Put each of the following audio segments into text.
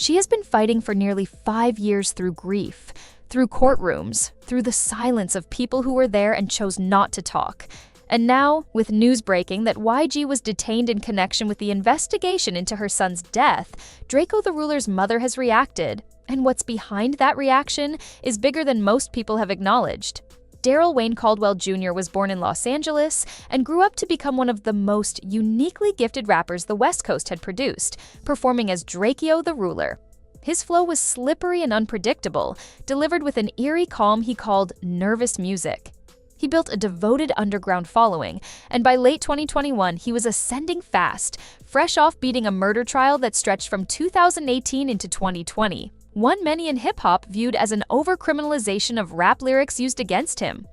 She has been fighting for nearly 5 years through grief, through courtrooms, through the silence of people who were there and chose not to talk. And now, with news breaking that YG was detained in connection with the investigation into her son's death, Drakeo the Ruler's mother has reacted. And what's behind that reaction is bigger than most people have acknowledged. Daryl Wayne Caldwell Jr. was born in Los Angeles and grew up to become one of the most uniquely gifted rappers the West Coast had produced, performing as Drakeo the Ruler. His flow was slippery and unpredictable, delivered with an eerie calm he called nervous music. He built a devoted underground following, and by late 2021, he was ascending fast, fresh off beating a murder trial that stretched from 2018 into 2020. One many in hip-hop viewed as an over-criminalization of rap lyrics used against him.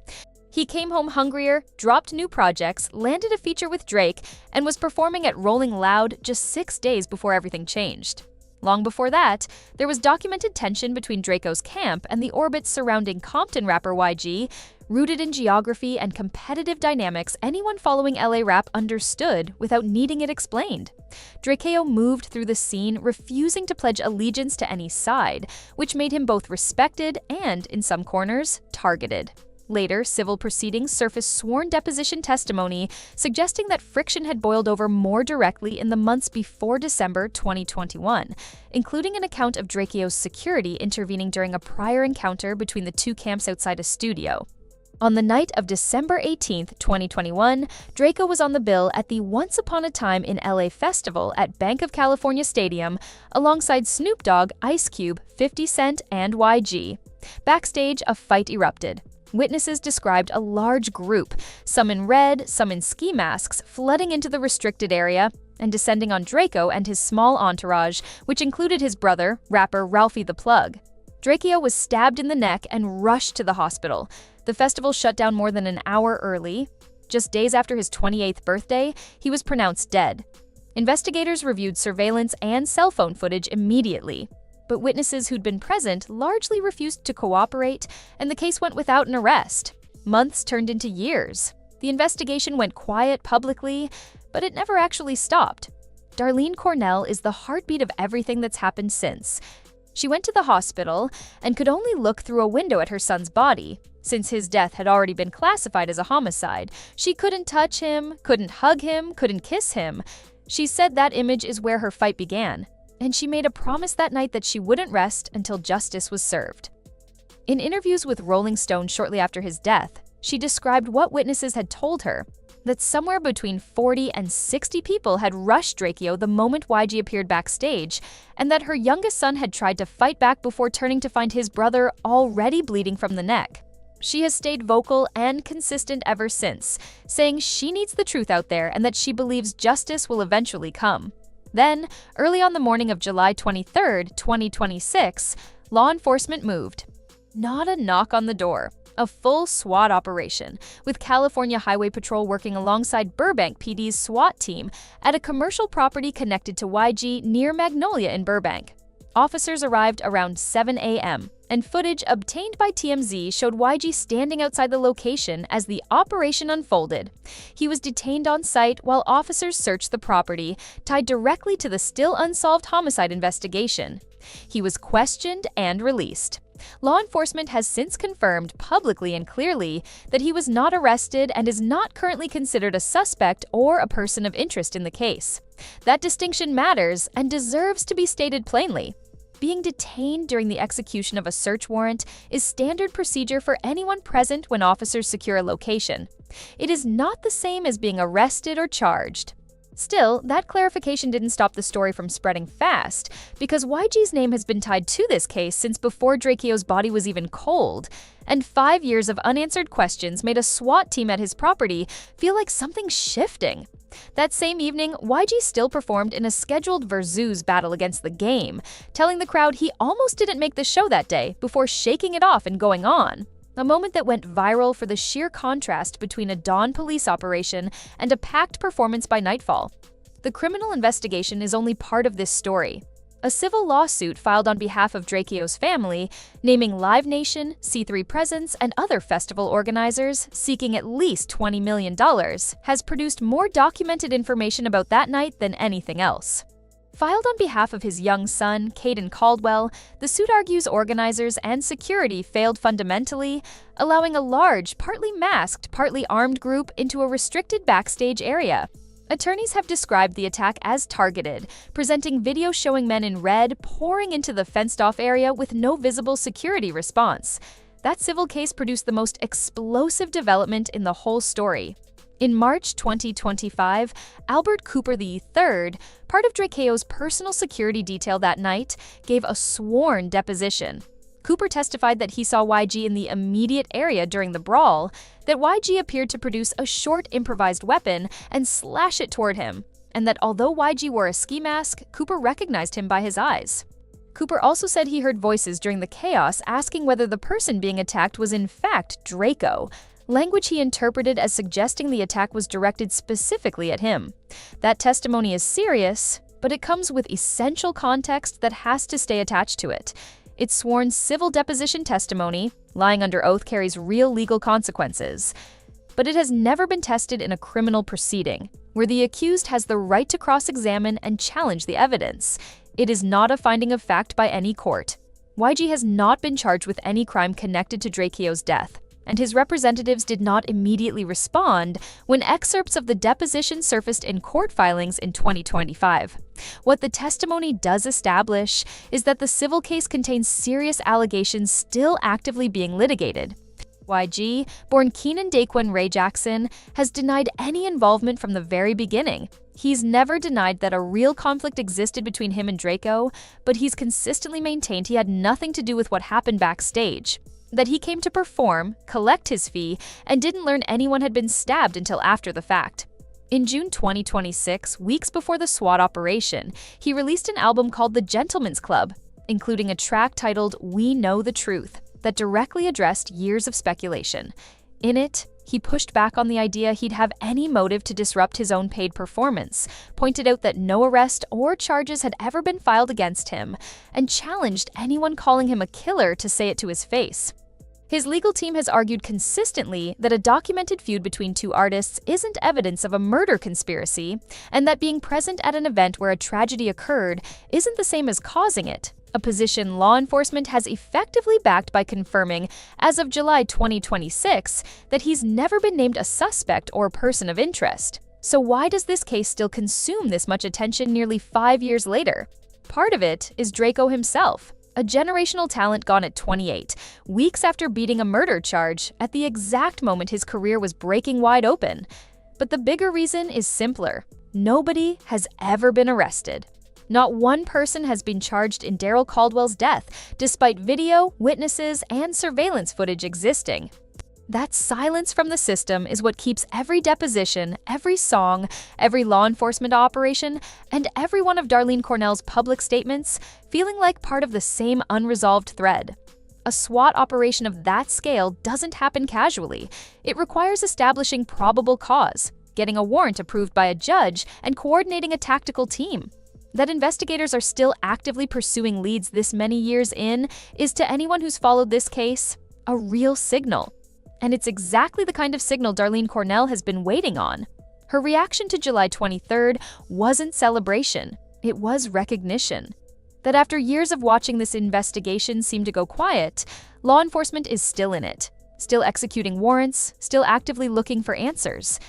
He came home hungrier, dropped new projects, landed a feature with Drake, and was performing at Rolling Loud just 6 days before everything changed. Long before that, there was documented tension between Drakeo's camp and the orbits surrounding Compton rapper YG, rooted in geography and competitive dynamics anyone following LA rap understood without needing it explained. Drakeo moved through the scene, refusing to pledge allegiance to any side, which made him both respected and, in some corners, targeted. Later, civil proceedings surfaced sworn deposition testimony suggesting that friction had boiled over more directly in the months before December 2021, including an account of Drakeo's security intervening during a prior encounter between the two camps outside a studio. On the night of December 18, 2021, Drakeo was on the bill at the Once Upon a Time in LA festival at Bank of California Stadium alongside Snoop Dogg, Ice Cube, 50 Cent, and YG. Backstage, a fight erupted. Witnesses described a large group, some in red, some in ski masks, flooding into the restricted area and descending on Drakeo and his small entourage, which included his brother, rapper Ralphie the Plug. Drakeo was stabbed in the neck and rushed to the hospital. The festival shut down more than an hour early. Just days after his 28th birthday, he was pronounced dead. Investigators reviewed surveillance and cell phone footage immediately. But witnesses who'd been present largely refused to cooperate, and the case went without an arrest. Months turned into years. The investigation went quiet publicly, but it never actually stopped. Darlene Cornell is the heartbeat of everything that's happened since. She went to the hospital and could only look through a window at her son's body. Since his death had already been classified as a homicide, she couldn't touch him, couldn't hug him, couldn't kiss him. She said that image is where her fight began, and she made a promise that night that she wouldn't rest until justice was served. In interviews with Rolling Stone shortly after his death, she described what witnesses had told her, that somewhere between 40 and 60 people had rushed Drakeo the moment YG appeared backstage, and that her youngest son had tried to fight back before turning to find his brother already bleeding from the neck. She has stayed vocal and consistent ever since, saying she needs the truth out there and that she believes justice will eventually come. Then, early on the morning of July 23, 2026, law enforcement moved. Not a knock on the door. A full SWAT operation, with California Highway Patrol working alongside Burbank PD's SWAT team at a commercial property connected to YG near Magnolia in Burbank. Officers arrived around 7 a.m., and footage obtained by TMZ showed YG standing outside the location as the operation unfolded. He was detained on site while officers searched the property, tied directly to the still unsolved homicide investigation. He was questioned and released. Law enforcement has since confirmed publicly and clearly that he was not arrested and is not currently considered a suspect or a person of interest in the case. That distinction matters and deserves to be stated plainly. Being detained during the execution of a search warrant is standard procedure for anyone present when officers secure a location. It is not the same as being arrested or charged. Still, that clarification didn't stop the story from spreading fast, because YG's name has been tied to this case since before Drakeo's body was even cold, and 5 years of unanswered questions made a SWAT team at his property feel like something's shifting. That same evening, YG still performed in a scheduled Versus battle against the game, telling the crowd he almost didn't make the show that day before shaking it off and going on. A moment that went viral for the sheer contrast between a dawn police operation and a packed performance by nightfall. The criminal investigation is only part of this story. A civil lawsuit filed on behalf of Drakeo's family, naming Live Nation, C3 Presents, and other festival organizers, seeking at least $20 million, has produced more documented information about that night than anything else. Filed on behalf of his young son, Caden Caldwell, the suit argues organizers and security failed fundamentally, allowing a large, partly masked, partly armed group into a restricted backstage area. Attorneys have described the attack as targeted, presenting video showing men in red pouring into the fenced-off area with no visible security response. That civil case produced the most explosive development in the whole story. In March 2025, Albert Cooper III, part of Drakeo's personal security detail that night, gave a sworn deposition. Cooper testified that he saw YG in the immediate area during the brawl, that YG appeared to produce a short improvised weapon and slash it toward him, and that although YG wore a ski mask, Cooper recognized him by his eyes. Cooper also said he heard voices during the chaos asking whether the person being attacked was in fact Drakeo, language he interpreted as suggesting the attack was directed specifically at him. That testimony is serious, but it comes with essential context that has to stay attached to it. It's sworn civil deposition testimony, lying under oath carries real legal consequences. But it has never been tested in a criminal proceeding, where the accused has the right to cross-examine and challenge the evidence. It is not a finding of fact by any court. YG has not been charged with any crime connected to Drakeo's death, and his representatives did not immediately respond when excerpts of the deposition surfaced in court filings in 2025. What the testimony does establish is that the civil case contains serious allegations still actively being litigated. YG, born Keenan Daquan Ray Jackson, has denied any involvement from the very beginning. He's never denied that a real conflict existed between him and Drakeo, but he's consistently maintained he had nothing to do with what happened backstage. That he came to perform, collect his fee, and didn't learn anyone had been stabbed until after the fact. In June 2026, weeks before the SWAT operation, he released an album called The Gentleman's Club, including a track titled We Know the Truth, that directly addressed years of speculation. In it, he pushed back on the idea he'd have any motive to disrupt his own paid performance, pointed out that no arrest or charges had ever been filed against him, and challenged anyone calling him a killer to say it to his face. His legal team has argued consistently that a documented feud between two artists isn't evidence of a murder conspiracy, and that being present at an event where a tragedy occurred isn't the same as causing it, a position law enforcement has effectively backed by confirming, as of July 2026, that he's never been named a suspect or person of interest. So why does this case still consume this much attention nearly 5 years later? Part of it is Drakeo himself, a generational talent gone at 28, weeks after beating a murder charge at the exact moment his career was breaking wide open. But the bigger reason is simpler. Nobody has ever been arrested. Not one person has been charged in Daryl Caldwell's death, despite video, witnesses, and surveillance footage existing. That silence from the system is what keeps every deposition, every song, every law enforcement operation, and every one of Darlene Cornell's public statements feeling like part of the same unresolved thread. A SWAT operation of that scale doesn't happen casually. It requires establishing probable cause, getting a warrant approved by a judge, and coordinating a tactical team. That investigators are still actively pursuing leads this many years in is, to anyone who's followed this case, a real signal. And it's exactly the kind of signal Darlene Cornell has been waiting on. Her reaction to July 23rd wasn't celebration, it was recognition. That after years of watching this investigation seem to go quiet, law enforcement is still in it, still executing warrants, still actively looking for answers.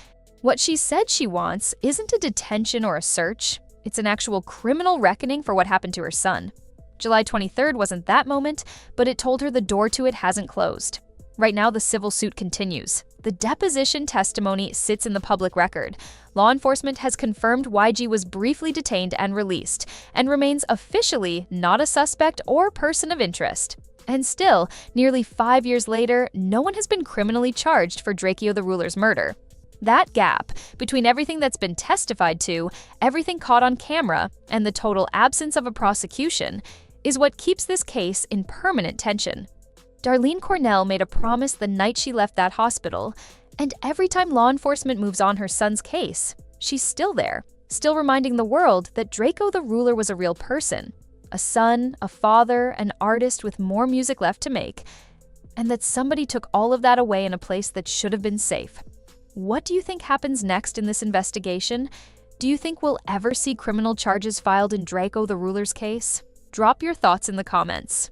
What she said she wants isn't a detention or a search, it's an actual criminal reckoning for what happened to her son. July 23rd wasn't that moment, but it told her the door to it hasn't closed. Right now, the civil suit continues. The deposition testimony sits in the public record. Law enforcement has confirmed YG was briefly detained and released, and remains officially not a suspect or person of interest. And still, nearly 5 years later, no one has been criminally charged for Drakeo the Ruler's murder. That gap between everything that's been testified to, everything caught on camera, and the total absence of a prosecution is what keeps this case in permanent tension. Darlene Cornell made a promise the night she left that hospital, and every time law enforcement moves on her son's case, she's still there, still reminding the world that Drakeo the Ruler was a real person, a son, a father, an artist with more music left to make, and that somebody took all of that away in a place that should have been safe. What do you think happens next in this investigation? Do you think we'll ever see criminal charges filed in Drakeo the ruler's case? Drop your thoughts in the comments.